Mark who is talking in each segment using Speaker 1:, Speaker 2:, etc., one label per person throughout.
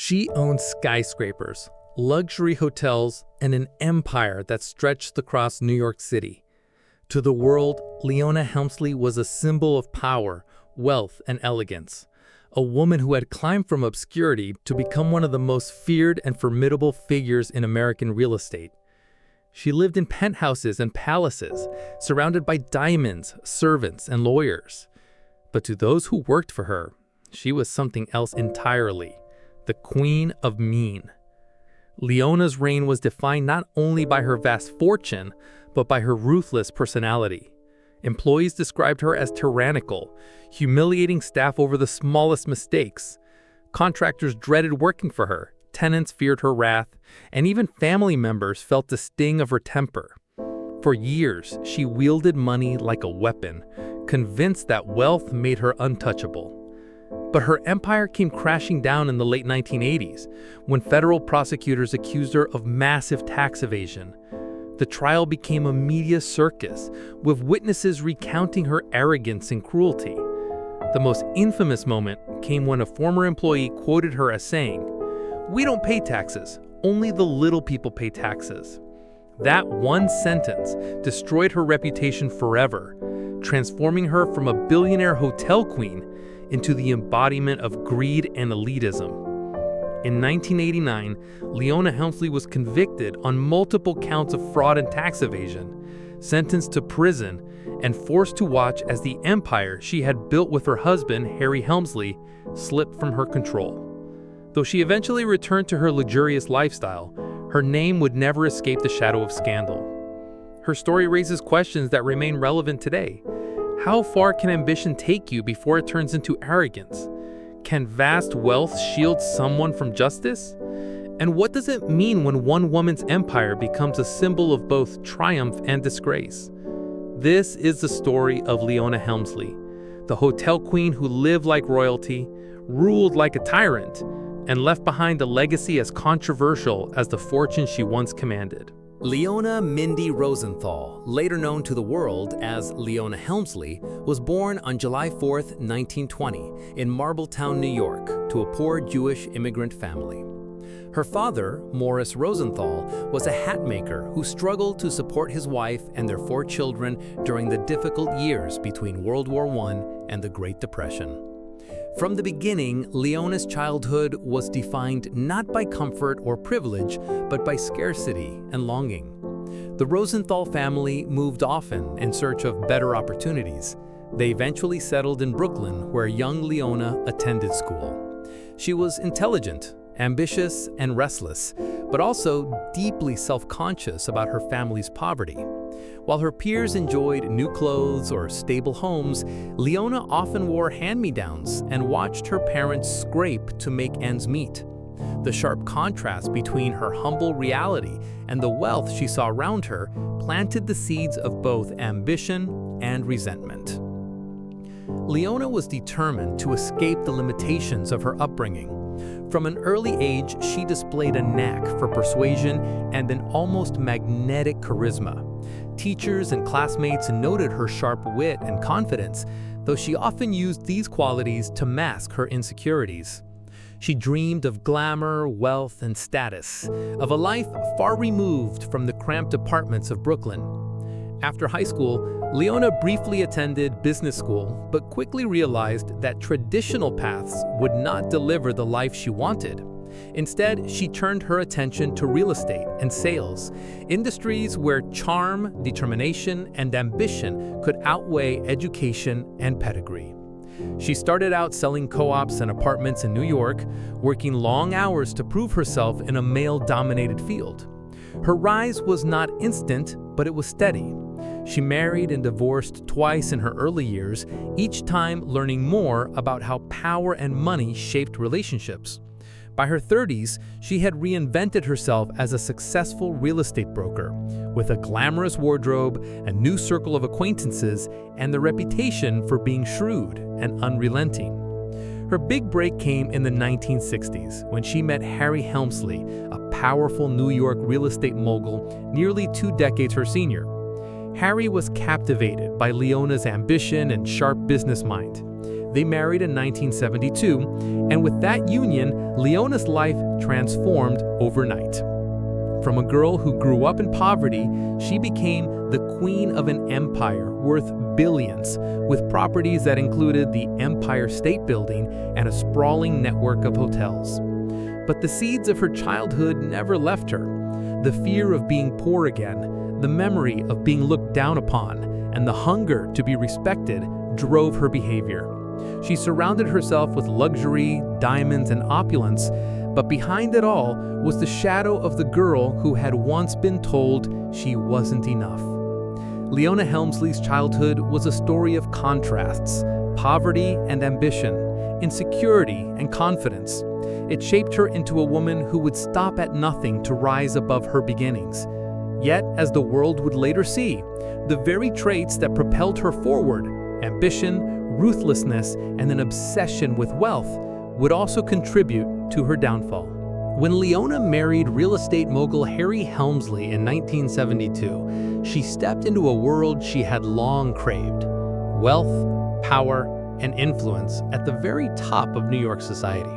Speaker 1: She owned skyscrapers, luxury hotels, and an empire that stretched across New York City. To the world, Leona Helmsley was a symbol of power, wealth, and elegance. A woman who had climbed from obscurity to become one of the most feared and formidable figures in American real estate. She lived in penthouses and palaces, surrounded by diamonds, servants, and lawyers. But to those who worked for her, she was something else entirely, the Queen of Mean. Leona's reign was defined not only by her vast fortune, but by her ruthless personality. Employees described her as tyrannical, humiliating staff over the smallest mistakes. Contractors dreaded working for her, tenants feared her wrath, and even family members felt the sting of her temper. For years, she wielded money like a weapon, convinced that wealth made her untouchable. But her empire came crashing down in the late 1980s, when federal prosecutors accused her of massive tax evasion. The trial became a media circus, with witnesses recounting her arrogance and cruelty. The most infamous moment came when a former employee quoted her as saying, "We don't pay taxes, only the little people pay taxes." That one sentence destroyed her reputation forever, transforming her from a billionaire hotel queen into the embodiment of greed and elitism. In 1989, Leona Helmsley was convicted on multiple counts of fraud and tax evasion, sentenced to prison, and forced to watch as the empire she had built with her husband, Harry Helmsley, slipped from her control. Though she eventually returned to her luxurious lifestyle, her name would never escape the shadow of scandal. Her story raises questions that remain relevant today. How far can ambition take you before it turns into arrogance? Can vast wealth shield someone from justice? And what does it mean when one woman's empire becomes a symbol of both triumph and disgrace? This is the story of Leona Helmsley, the hotel queen who lived like royalty, ruled like a tyrant, and left behind a legacy as controversial as the fortune she once commanded.
Speaker 2: Leona Mindy Rosenthal, later known to the world as Leona Helmsley, was born on July 4, 1920, in Marbletown, New York, to a poor Jewish immigrant family. Her father, Morris Rosenthal, was a hat maker who struggled to support his wife and their 4 children during the difficult years between World War I and the Great Depression. From the beginning, Leona's childhood was defined not by comfort or privilege, but by scarcity and longing. The Rosenthal family moved often in search of better opportunities. They eventually settled in Brooklyn, where young Leona attended school. She was intelligent, ambitious, and restless, but also deeply self-conscious about her family's poverty. While her peers enjoyed new clothes or stable homes, Leona often wore hand-me-downs and watched her parents scrape to make ends meet. The sharp contrast between her humble reality and the wealth she saw around her planted the seeds of both ambition and resentment. Leona was determined to escape the limitations of her upbringing. From an early age, she displayed a knack for persuasion and an almost magnetic charisma. Teachers and classmates noted her sharp wit and confidence, though she often used these qualities to mask her insecurities. She dreamed of glamour, wealth, and status, of a life far removed from the cramped apartments of Brooklyn. After high school, Leona briefly attended business school, but quickly realized that traditional paths would not deliver the life she wanted. Instead, she turned her attention to real estate and sales, industries where charm, determination, and ambition could outweigh education and pedigree. She started out selling co-ops and apartments in New York, working long hours to prove herself in a male-dominated field. Her rise was not instant, but it was steady. She married and divorced twice in her early years, each time learning more about how power and money shaped relationships. By her 30s, she had reinvented herself as a successful real estate broker, with a glamorous wardrobe, a new circle of acquaintances, and the reputation for being shrewd and unrelenting. Her big break came in the 1960s, when she met Harry Helmsley, a powerful New York real estate mogul nearly 2 decades her senior. Harry was captivated by Leona's ambition and sharp business mind.
Speaker 1: They married in 1972, and with that union, Leona's life transformed overnight. From a girl who grew up in poverty, she became the queen of an empire worth billions, with properties that included the Empire State Building and a sprawling network of hotels. But the seeds of her childhood never left her. The fear of being poor again, the memory of being looked down upon, and the hunger to be respected drove her behavior. She surrounded herself with luxury, diamonds, and opulence, but behind it all was the shadow of the girl who had once been told she wasn't enough. Leona Helmsley's childhood was a story of contrasts, poverty and ambition, insecurity and confidence. It shaped her into a woman who would stop at nothing to rise above her beginnings. Yet, as the world would later see, the very traits that propelled her forward, ambition, ruthlessness, and an obsession with wealth, would also contribute to her downfall. When Leona married real estate mogul Harry Helmsley in 1972, she stepped into a world she had long craved: wealth, power, and influence at the very top of New York society.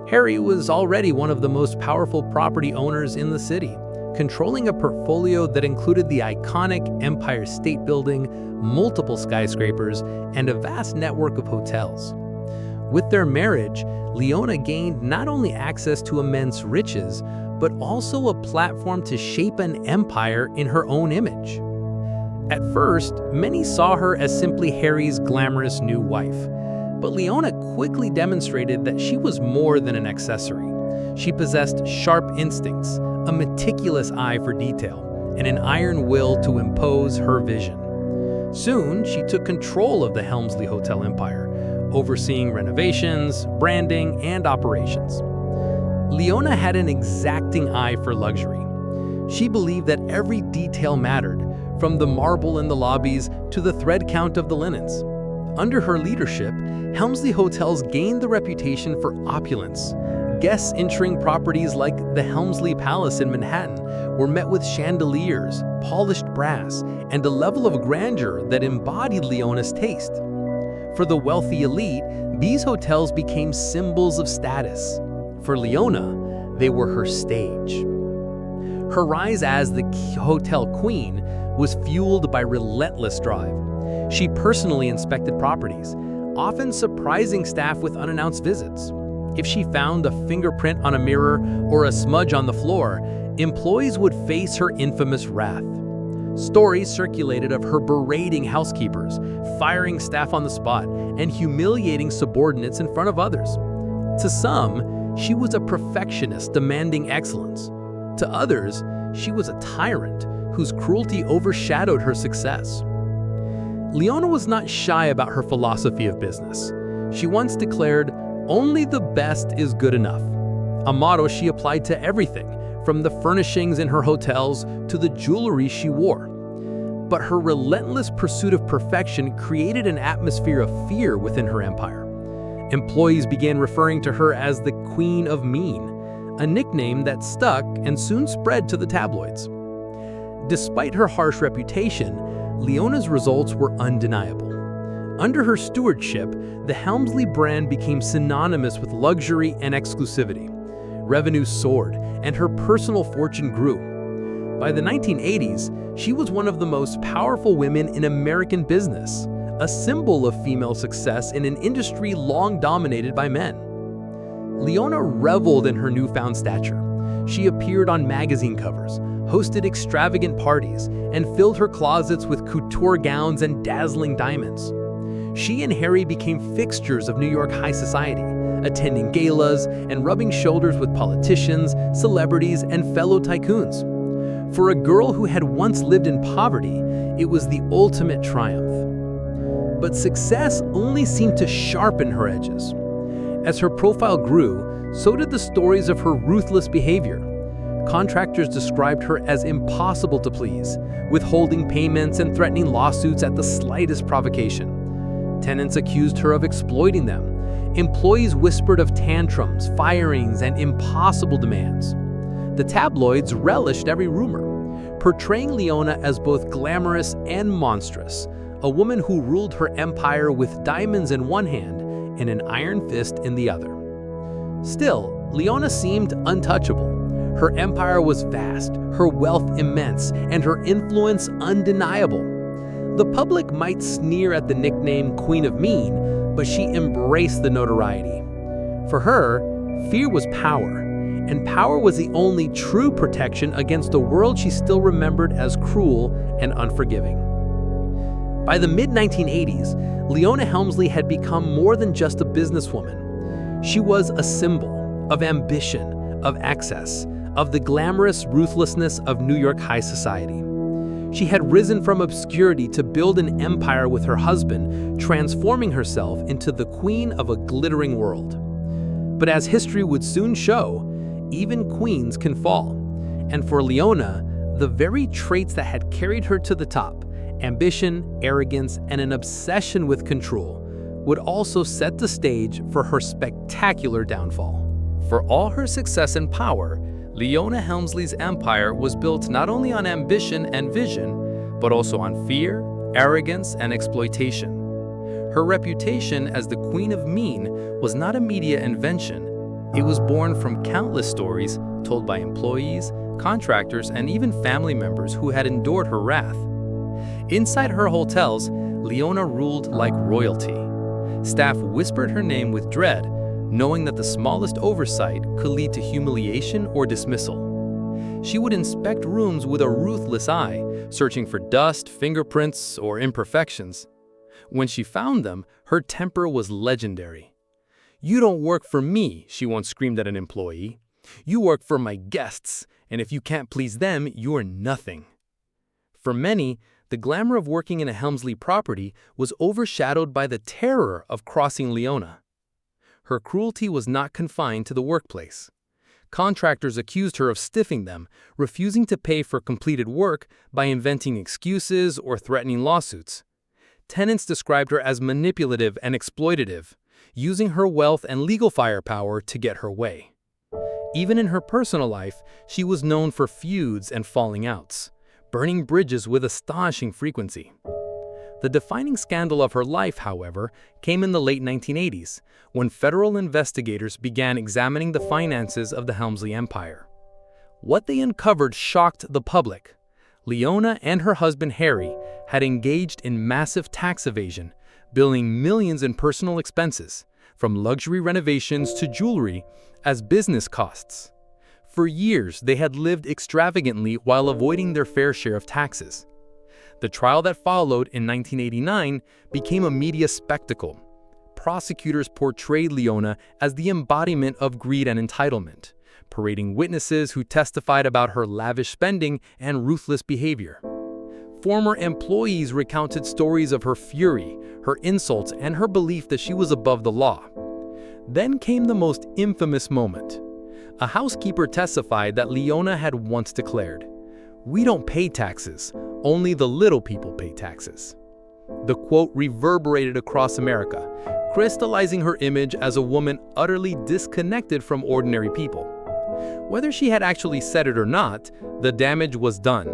Speaker 1: Harry was already one of the most powerful property owners in the city, controlling a portfolio that included the iconic Empire State Building, multiple skyscrapers, and a vast network of hotels. With their marriage, Leona gained not only access to immense riches, but also a platform to shape an empire in her own image. At first, many saw her as simply Harry's glamorous new wife, but Leona quickly demonstrated that she was more than an accessory. She possessed sharp instincts, a meticulous eye for detail, and an iron will to impose her vision. Soon, she took control of the Helmsley Hotel empire, overseeing renovations, branding, and operations. Leona had an exacting eye for luxury. She believed that every detail mattered, from the marble in the lobbies to the thread count of the linens. Under her leadership, Helmsley Hotels gained the reputation for opulence. Guests entering properties like the Helmsley Palace in Manhattan were met with chandeliers, polished brass, and a level of grandeur that embodied Leona's taste. For the wealthy elite, these hotels became symbols of status. For Leona, they were her stage. Her rise as the hotel queen was fueled by relentless drive. She personally inspected properties, often surprising staff with unannounced visits. If she found a fingerprint on a mirror or a smudge on the floor, employees would face her infamous wrath. Stories circulated of her berating housekeepers, firing staff on the spot, and humiliating subordinates in front of others. To some, she was a perfectionist demanding excellence. To others, she was a tyrant whose cruelty overshadowed her success. Leona was not shy about her philosophy of business. She once declared, "Only the best is good enough," a motto she applied to everything, from the furnishings in her hotels to the jewelry she wore. But her relentless pursuit of perfection created an atmosphere of fear within her empire. Employees began referring to her as the Queen of Mean, a nickname that stuck and soon spread to the tabloids. Despite her harsh reputation, Leona's results were undeniable. Under her stewardship, the Helmsley brand became synonymous with luxury and exclusivity. Revenue soared, and her personal fortune grew. By the 1980s, she was one of the most powerful women in American business, a symbol of female success in an industry long dominated by men. Leona reveled in her newfound stature. She appeared on magazine covers, hosted extravagant parties, and filled her closets with couture gowns and dazzling diamonds. She and Harry became fixtures of New York high society, attending galas and rubbing shoulders with politicians, celebrities, and fellow tycoons. For a girl who had once lived in poverty, it was the ultimate triumph. But success only seemed to sharpen her edges. As her profile grew, so did the stories of her ruthless behavior. Contractors described her as impossible to please, withholding payments and threatening lawsuits at the slightest provocation. Tenants accused her of exploiting them. Employees whispered of tantrums, firings, and impossible demands. The tabloids relished every rumor, portraying Leona as both glamorous and monstrous,
Speaker 2: a woman who ruled her empire with diamonds in one hand and an iron fist in the other. Still, Leona seemed untouchable. Her empire was vast, her wealth immense, and her influence undeniable. The public might sneer at the nickname Queen of Mean, but she embraced the notoriety. For her, fear was power, and power was the only true protection against a world she still remembered as cruel and unforgiving. By the mid-1980s, Leona Helmsley had become more than just a businesswoman. She was a symbol of ambition, of excess, of the glamorous ruthlessness of New York high society. She had risen from obscurity to build an empire with her husband, transforming herself into the queen of a glittering world. But as history would soon show, even queens can fall. And for Leona, the very traits that had carried her to the top, ambition, arrogance, and an obsession with control, would also set the stage for her spectacular downfall. For all her success and power, Leona Helmsley's empire was built not only on ambition and vision, but also on fear, arrogance, and exploitation. Her reputation as the Queen of Mean was not a media invention. It was born from countless stories told by employees, contractors, and even family members who had endured her wrath. Inside her hotels, Leona ruled like royalty. Staff whispered her name with dread, knowing that the smallest oversight could lead to humiliation or dismissal. She would inspect rooms with a ruthless eye, searching for dust, fingerprints, or imperfections. When she found them, her temper was legendary. "You don't work for me," she once screamed at an employee. "You work for my guests, and if you can't please them, you're nothing." For many, the glamour of working in a Helmsley property was overshadowed by the terror of crossing Leona. Her cruelty was not confined to the workplace. Contractors accused her of stiffing them, refusing to pay for completed work by inventing excuses or threatening lawsuits. Tenants described her as manipulative and exploitative, using her wealth and legal firepower to get her way. Even in her personal life, she was known for feuds and falling outs, burning bridges with astonishing frequency. The defining scandal of her life, however, came in the late 1980s, when federal investigators began examining the finances of the Helmsley empire. What they uncovered shocked the public. Leona and her husband Harry had engaged in massive tax evasion, billing millions in personal expenses, from luxury renovations to jewelry, as business costs. For years, they had lived extravagantly while avoiding their fair share of taxes. The trial that followed in 1989 became a media spectacle. Prosecutors portrayed Leona as the embodiment of greed and entitlement, parading witnesses who testified about her lavish spending and ruthless behavior. Former employees recounted stories of her fury, her insults, and her belief that she was above the law. Then came the most infamous moment. A housekeeper testified that Leona had once declared, "We don't pay taxes, only the little people pay taxes." The quote reverberated across America, crystallizing her image as a woman utterly disconnected from ordinary people. Whether she had actually said it or not, the damage was done.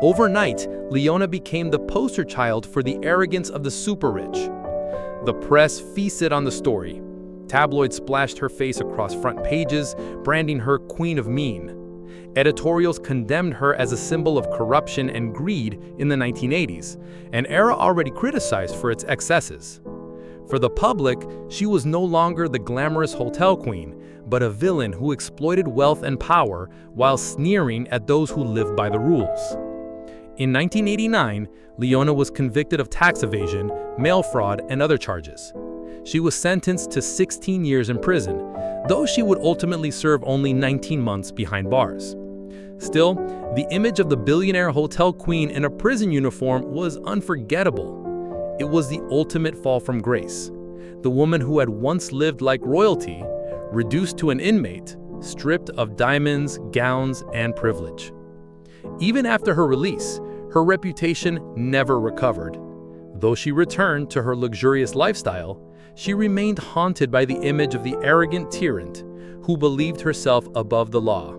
Speaker 2: Overnight, Leona became the poster child for the arrogance of the super-rich. The press feasted on the story. Tabloids splashed her face across front pages, branding her Queen of Mean. Editorials condemned her as a symbol of corruption and greed in the 1980s, an era already criticized for its excesses. For the public, she was no longer the glamorous hotel queen, but a villain who exploited wealth and power while sneering at those who lived by the rules. In 1989, Leona was convicted of tax evasion, mail fraud, and other charges. She was sentenced to 16 years in prison, though she would ultimately serve only 19 months behind bars. Still, the image of the billionaire hotel queen in a prison uniform was unforgettable. It was the ultimate fall from grace. The woman who had once lived like royalty, reduced to an inmate, stripped of diamonds, gowns, and privilege. Even after her release, her reputation never recovered. Though she returned to her luxurious lifestyle, she remained haunted by the image of the arrogant tyrant who believed herself above the law.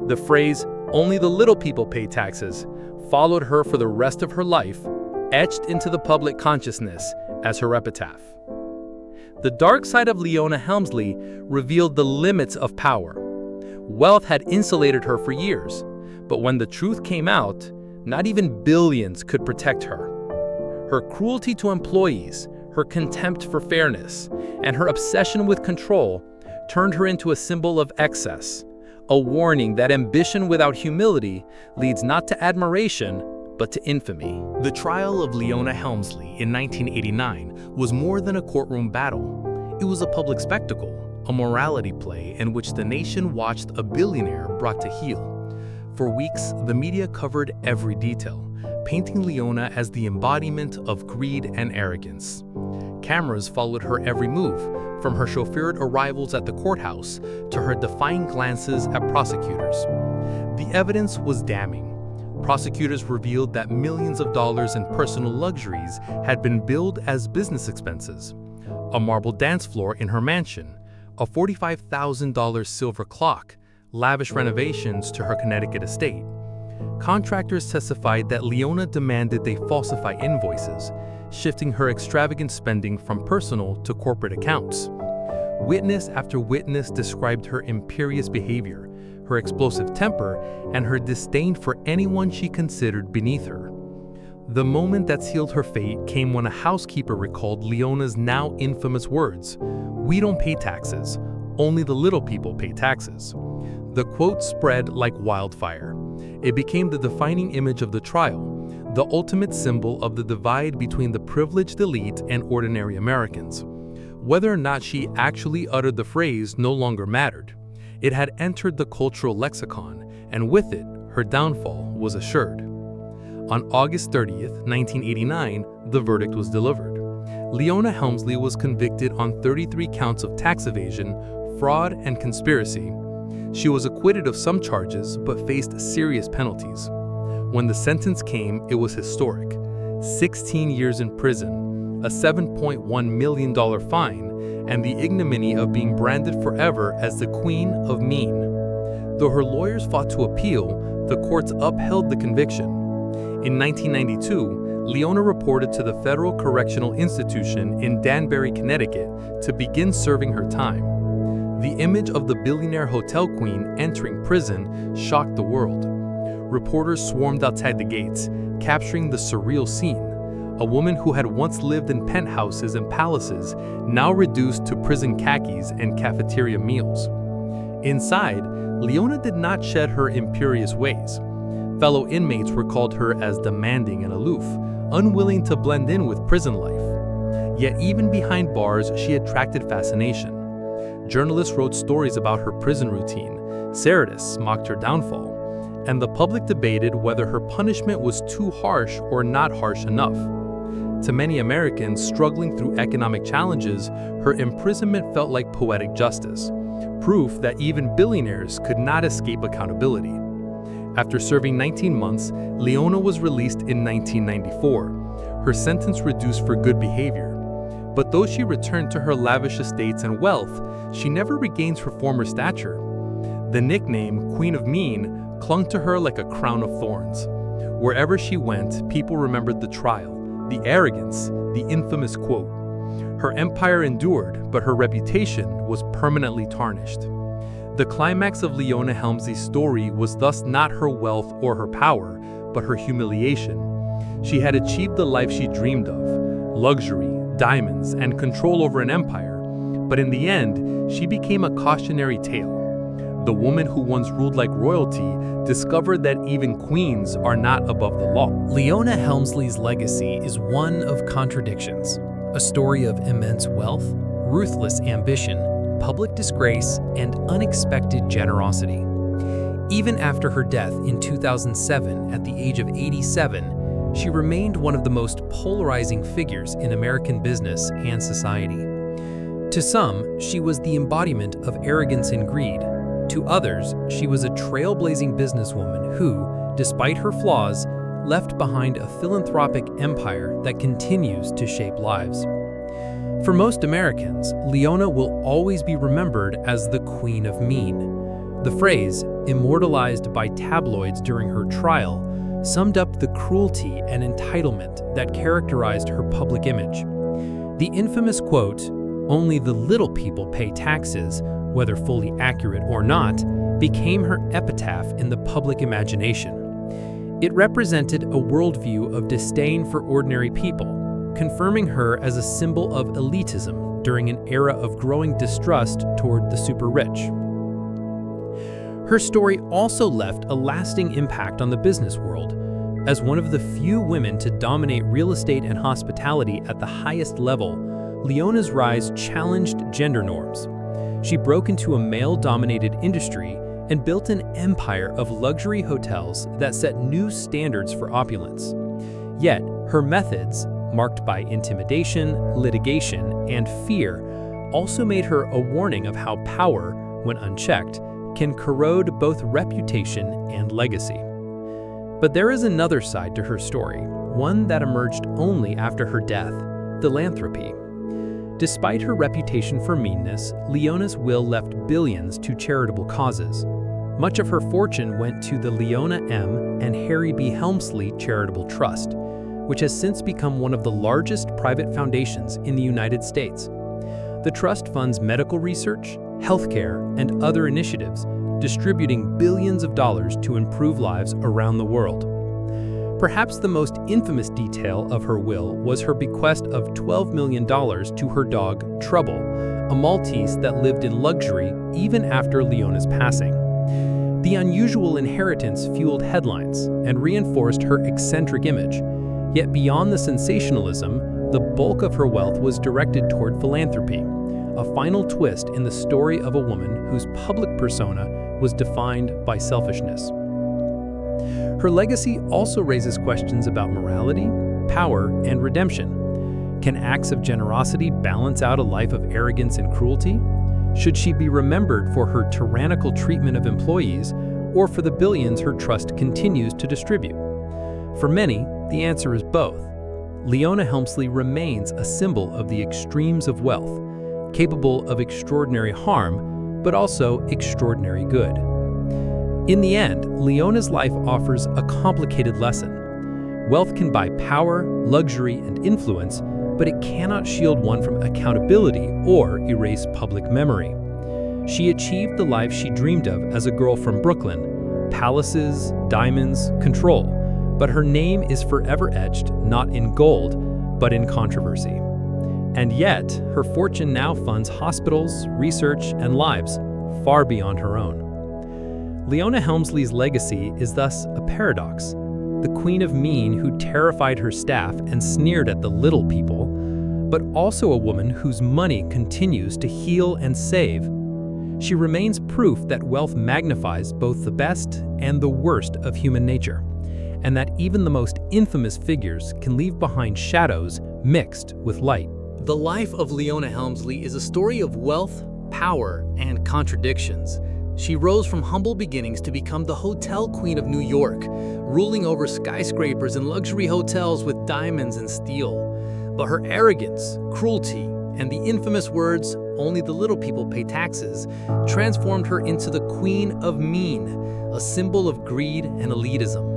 Speaker 2: The phrase, "only the little people pay taxes," followed her for the rest of her life,
Speaker 1: etched into the public consciousness as her epitaph. The dark side of Leona Helmsley revealed the limits of power. Wealth had insulated her for years, but when the truth came out, not even billions could protect her. Her cruelty to employees, her contempt for fairness, and her obsession with control turned her into a symbol of excess, a warning that ambition without humility leads not to admiration, but to infamy.
Speaker 2: The trial of Leona Helmsley in 1989 was more than a courtroom battle. It was a public spectacle, a morality play in which the nation watched a billionaire brought to heel. For weeks, the media covered every detail, painting Leona as the embodiment of greed and arrogance. Cameras followed her every move, from her chauffeured arrivals at the courthouse to her defying glances at prosecutors. The evidence was damning. Prosecutors revealed that millions of dollars in personal luxuries had been billed as business expenses. A marble dance floor in her mansion, a $45,000 silver clock, lavish renovations to her Connecticut estate. Contractors testified that Leona demanded they falsify invoices, shifting her extravagant spending from personal to corporate accounts. Witness after witness described her imperious behavior, her explosive temper, and her disdain for anyone she considered beneath her. The moment that sealed her fate came when a housekeeper recalled Leona's now infamous words, "We don't pay taxes, only the little people pay taxes." The quote spread like wildfire. It became the defining image of the trial, the ultimate symbol of the divide between the privileged elite and ordinary Americans. Whether or not she actually uttered the phrase no longer mattered. It had entered the cultural lexicon, and with it, her downfall was assured. On August 30th, 1989, the verdict was delivered. Leona Helmsley was convicted on 33 counts of tax evasion, fraud, and conspiracy. She was acquitted of some charges, but faced serious penalties. When the sentence came, it was historic. 16 years in prison, a $7.1 million fine, and the ignominy of being branded forever as the Queen of Mean. Though her lawyers fought to appeal, the courts upheld the conviction. In 1992, Leona reported to the Federal Correctional Institution in Danbury, Connecticut, to begin serving her time. The image of the billionaire hotel queen entering prison shocked the world. Reporters swarmed outside the gates, capturing the surreal scene. A woman who had once lived in penthouses and palaces, now reduced to prison khakis and cafeteria meals. Inside, Leona did not shed her imperious ways. Fellow inmates recalled her as demanding and aloof, unwilling to blend in with prison life. Yet even behind bars, she attracted fascination. Journalists wrote stories about her prison routine, satirists mocked her downfall, and the public debated whether her punishment was too harsh or not harsh enough. To many Americans struggling through economic challenges, her imprisonment felt like poetic justice, proof that even billionaires could not escape accountability. After serving 19 months, Leona was released in 1994, her sentence reduced for good behavior. But though she returned to her lavish estates and wealth, she never regains her former stature. The nickname, Queen of Mean, clung to her like a crown of thorns. Wherever she went, people remembered the trial, the arrogance, the infamous quote. Her empire endured, but her reputation was permanently tarnished. The climax of Leona Helmsley's story was thus not her wealth or her power, but her humiliation. She had achieved the life she dreamed of, luxury, diamonds, and control over an empire. But in the end, she became a cautionary tale. The woman who once ruled like royalty discovered that even queens are not above the law.
Speaker 1: Leona Helmsley's legacy is one of contradictions, a story of immense wealth, ruthless ambition, public disgrace, and unexpected generosity. Even after her death in 2007 at the age of 87, she remained one of the most polarizing figures in American business and society. To some, she was the embodiment of arrogance and greed. To others, she was a trailblazing businesswoman who, despite her flaws, left behind a philanthropic empire that continues to shape lives. For most Americans, Leona will always be remembered as the Queen of Mean. The phrase, immortalized by tabloids during her trial,
Speaker 3: summed up the cruelty and entitlement that characterized her public image. The infamous quote, "Only the little people pay taxes," whether fully accurate or not, became her epitaph in the public imagination. It represented a worldview of disdain for ordinary people, confirming her as a symbol of elitism during an era of growing distrust toward the super-rich. Her story also left a lasting impact on the business world. As one of the few women to dominate real estate and hospitality at the highest level, Leona's rise challenged gender norms. She broke into a male-dominated industry and built an empire of luxury hotels that set new standards for opulence. Yet, her methods, marked by intimidation, litigation, and fear, also made her a warning of how power, when unchecked, can corrode both reputation and legacy. But there is another side to her story, one that emerged only after her death: philanthropy. Despite her reputation for meanness, Leona's will left billions to charitable causes. Much of her fortune went to the Leona M. and Harry B. Helmsley Charitable Trust, which has since become one of the largest private foundations in the United States. The trust funds medical research, healthcare, and other initiatives, distributing billions of dollars to improve lives around the world. Perhaps the most infamous detail of her will was her bequest of $12 million to her dog, Trouble, a Maltese that lived in luxury even after Leona's passing. The unusual inheritance fueled headlines and reinforced her eccentric image. Yet beyond the sensationalism, the bulk of her wealth was directed toward philanthropy, a final twist in the story of a woman whose public persona was defined by selfishness. Her legacy also raises questions about morality, power, and redemption. Can acts of generosity balance out a life of arrogance and cruelty? Should she be remembered for her tyrannical treatment of employees, or for the billions her trust continues to distribute? For many, the answer is both. Leona Helmsley remains a symbol of the extremes of wealth, capable of extraordinary harm, but also extraordinary good. In the end, Leona's life offers a complicated lesson. Wealth can buy power, luxury, and influence, but it cannot shield one from accountability or erase public memory. She achieved the life she dreamed of as a girl from Brooklyn: palaces, diamonds, control. But her name is forever etched not in gold, but in controversy. And yet, her fortune now funds hospitals, research, and lives far beyond her own. Leona Helmsley's legacy is thus a paradox: the queen of mean who terrified her staff and sneered at the little people, but also a woman whose money continues to heal and save. She remains proof that wealth magnifies both the best and the worst of human nature, and that even the most infamous figures can leave behind shadows mixed with light.
Speaker 2: The life of Leona Helmsley is a story of wealth, power, and contradictions. She rose from humble beginnings to become the hotel queen of New York, ruling over skyscrapers and luxury hotels with diamonds and steel. But her arrogance, cruelty, and the infamous words, "Only the little people pay taxes," transformed her into the queen of mean, a symbol of greed and elitism.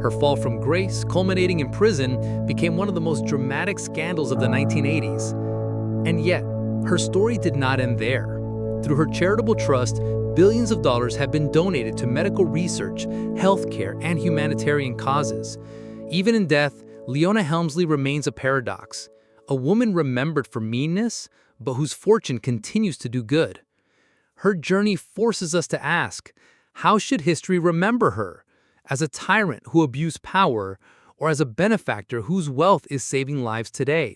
Speaker 2: Her fall from grace, culminating in prison, became one of the most dramatic scandals of the 1980s. And yet, her story did not end there. Through her charitable trust, billions of dollars have been donated to medical research, healthcare, and humanitarian causes. Even in death, Leona Helmsley remains a paradox: a woman remembered for meanness, but whose fortune continues to do good. Her journey forces us to ask, how should history remember her? As a tyrant who abused power, or as a benefactor whose wealth is saving lives today?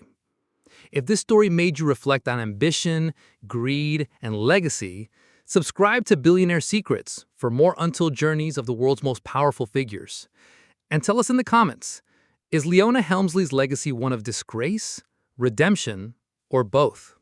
Speaker 2: If this story made you reflect on ambition, greed, and legacy, subscribe to Billionaire Secrets for more untold journeys of the world's most powerful figures. And tell us in the comments, is Leona Helmsley's legacy one of disgrace, redemption, or both?